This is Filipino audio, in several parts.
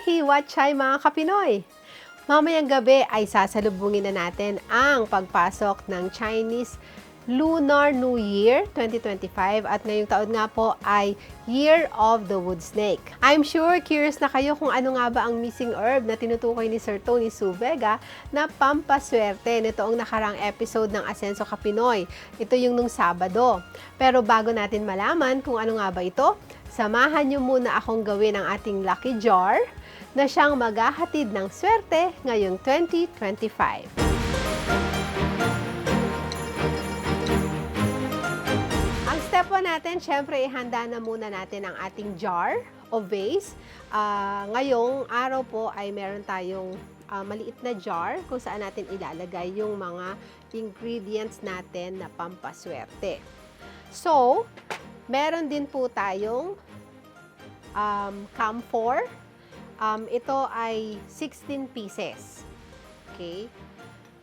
Hiwatchay mga Kapinoy! Mamayang gabi ay sasalubungin na natin ang pagpasok ng Chinese Lunar New Year 2025 at ngayong taon nga po ay Year of the Wood Snake. I'm sure curious na kayo kung ano nga ba ang missing herb na tinutukoy ni Sir Tony Su Vega na pampaswerte nitoong nakarang episode ng Asenso Kapinoy. Ito yung nung Sabado. Pero bago natin malaman kung ano nga ba ito, samahan niyo muna akong gawin ang ating lucky jar na siyang maghahatid ng swerte ngayong 2025. Ang step 1 natin, syempre ihanda na muna natin ang ating jar o vase. Ngayong araw po ay meron tayong maliit na jar kung saan natin ilalagay yung mga ingredients natin na pampaswerte. So, meron din po tayong camphor. Ito ay 16 pieces. Okay?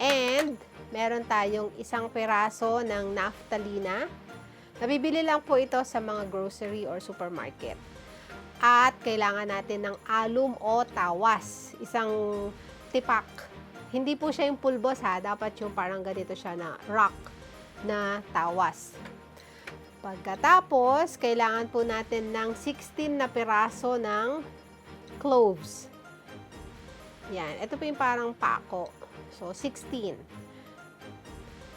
And meron tayong isang peraso ng naphthalina. Nabibili lang po ito sa mga grocery or supermarket. At kailangan natin ng alum o tawas. Isang tipak. Hindi po siya yung pulbos ha. Dapat yung parang ganito siya na rock na tawas. Pagkatapos, kailangan po natin ng 16 na piraso ng cloves. Yan. Ito po yung parang pako. So, 16.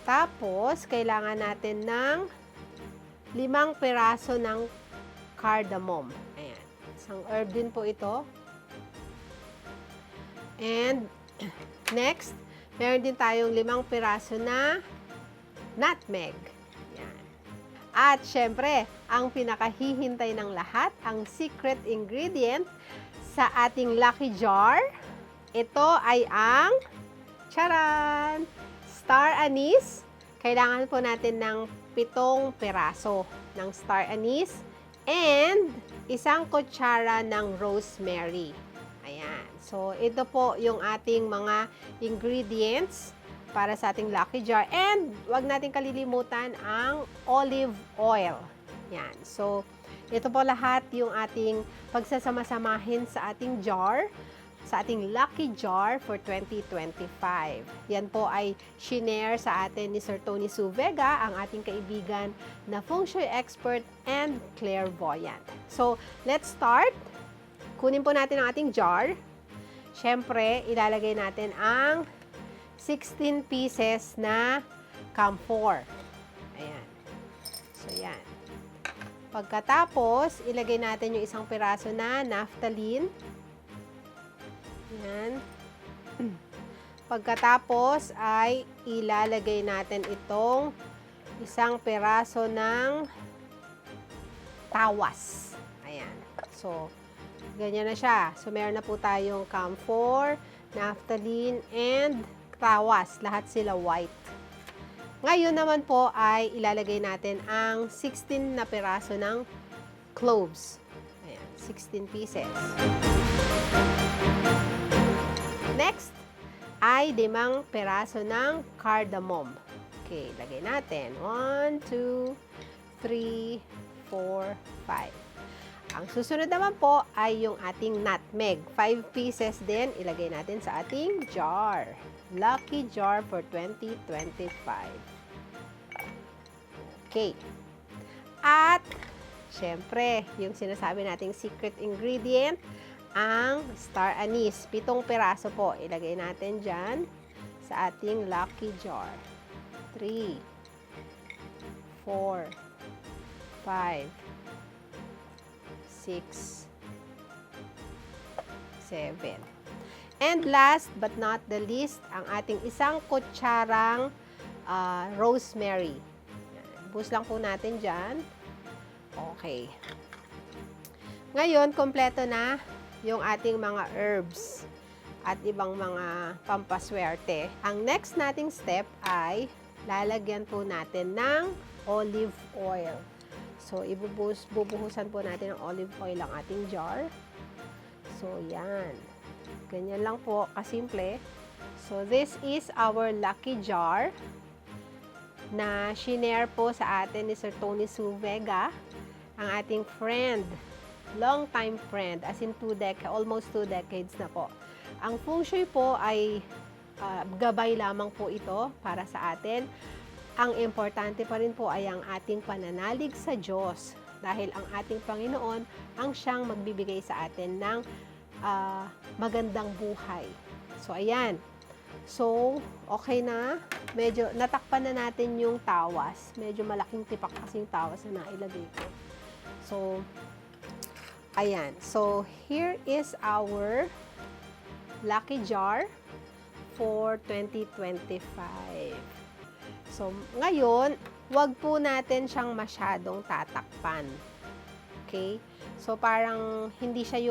Tapos, kailangan natin ng 5 piraso ng cardamom. Ayan. Isang herb din po ito. And, next, meron din tayong 5 piraso na nutmeg. At syempre, ang pinakahihintay ng lahat, ang secret ingredient sa ating lucky jar, ito ay ang, charan, star anise. Kailangan po natin ng 7 peraso ng star anise and 1 kutsara ng rosemary. Ayan. So, ito po yung ating mga ingredients para sa ating lucky jar. And wag natin kalilimutan ang olive oil. Yan. So, ito po lahat yung ating pagsasama-samahin sa ating jar, sa ating lucky jar for 2025. Yan po ay shinare sa atin ni Sir Tony Su Vega, ang ating kaibigan na feng shui expert and clairvoyant. So, let's start. Kunin po natin ang ating jar. Siyempre, ilalagay natin ang 16 pieces na camphor. Ayan. So, yan. Pagkatapos, ilagay natin yung 1 piraso na naphthalene. Yan. Pagkatapos, ay ilalagay natin itong 1 piraso ng tawas. Ayan. So, ganyan na siya. So, meron na po tayong camphor, naphthalene, and tawas, lahat sila white. Ngayon naman po ay ilalagay natin ang 16 na piraso ng cloves. Ayan, 16 pieces. Next ay 5 piraso ng cardamom. Okay, lagay natin. 1, 2, 3, 4, 5. Ang susunod naman po ay yung ating nutmeg. 5 pieces din, ilagay natin sa ating jar. Lucky jar for 2025. Okay. At, syempre, yung sinasabi nating secret ingredient, ang star anise. 7 piraso po, ilagay natin dyan sa ating lucky jar. 3, 4, 5, 6, 7. And last but not the least, ang ating 1 kutsarang rosemary. Bus lang po natin dyan. Okay. Ngayon, kompleto na yung ating mga herbs at ibang mga pampaswerte. Ang next nating step ay lalagyan po natin ng olive oil. So, bubuhusan po natin ng olive oil ang ating jar. So, yan. Ganyan lang po, kasimple. So, this is our lucky jar na shinare po sa atin ni Sir Tony Su Vega, ang ating friend long time friend, as in almost 2 decades na po. Ang feng shui po ay gabay lamang po ito para sa atin. Ang importante pa rin po ay ang ating pananalig sa Diyos, dahil ang ating Panginoon ang siyang magbibigay sa atin ng magandang buhay. So, ayan. So, okay na. Medyo natakpan na natin yung tawas. Medyo malaking tipak kasi yung tawas na nailagay ko. So, ayan. So, here is our lucky jar for 2025. So, ngayon, wag po natin siyang masyadong tatakpan. Okay? So, parang hindi siya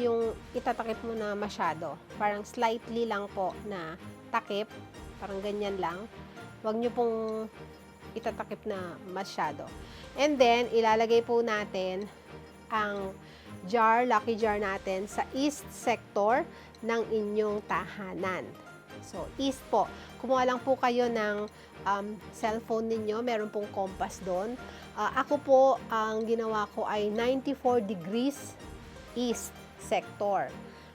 yung itatakip mo na masyado. Parang slightly lang po na takip. Parang ganyan lang. Huwag nyo pong itatakip na masyado. And then, ilalagay po natin ang lucky jar natin sa east sector ng inyong tahanan. So, east po. Kumuha lang po kayo ng cellphone ninyo. Meron pong compass doon. Ako po, ang ginawa ko ay 94 degrees east sector.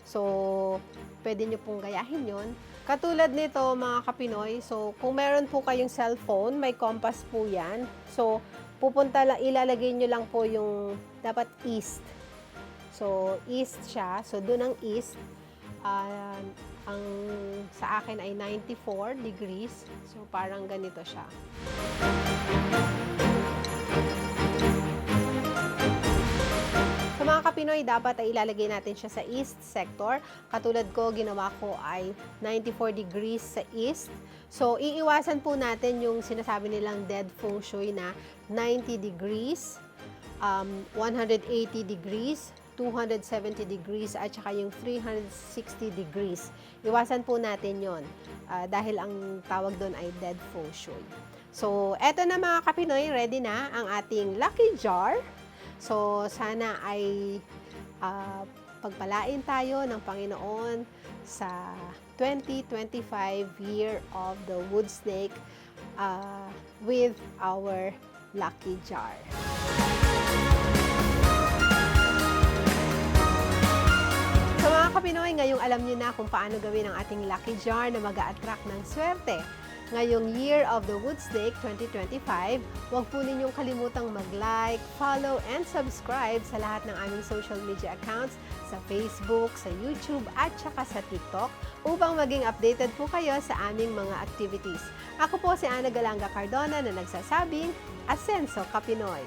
So, pwede nyo pong gayahin yon. Katulad nito, mga kapinoy, so, kung meron po kayong cellphone, may compass po yan. So, ilalagay nyo lang po yung dapat east. So, east siya. So, doon ang east. Ang sa akin ay 94 degrees. So, parang ganito siya. Sa mga kapinoy, dapat ay ilalagay natin siya sa east sector. Katulad ko, ginawa ko ay 94 degrees sa east. So, iiwasan po natin yung sinasabi nilang dead feng shui na 90 degrees, 180 degrees, 270 degrees, at saka yung 360 degrees. Iwasan po natin yon dahil ang tawag doon ay dead feng shui. So, eto na mga kapinoy, ready na ang ating lucky jar. So, sana ay pagpalain tayo ng Panginoon sa 2025 Year of the Wood Snake with our lucky jar. So mga kapinoy, ngayong alam niyo na kung paano gawin ang ating lucky jar na mag-a-attract ng swerte. Ngayong Year of the Wood Snake 2025, huwag po ninyong kalimutang mag-like, follow, and subscribe sa lahat ng aming social media accounts sa Facebook, sa YouTube, at saka sa TikTok upang maging updated po kayo sa aming mga activities. Ako po si Ana Galanga Cardona na nagsasabing, Asenso Ka Pinoy!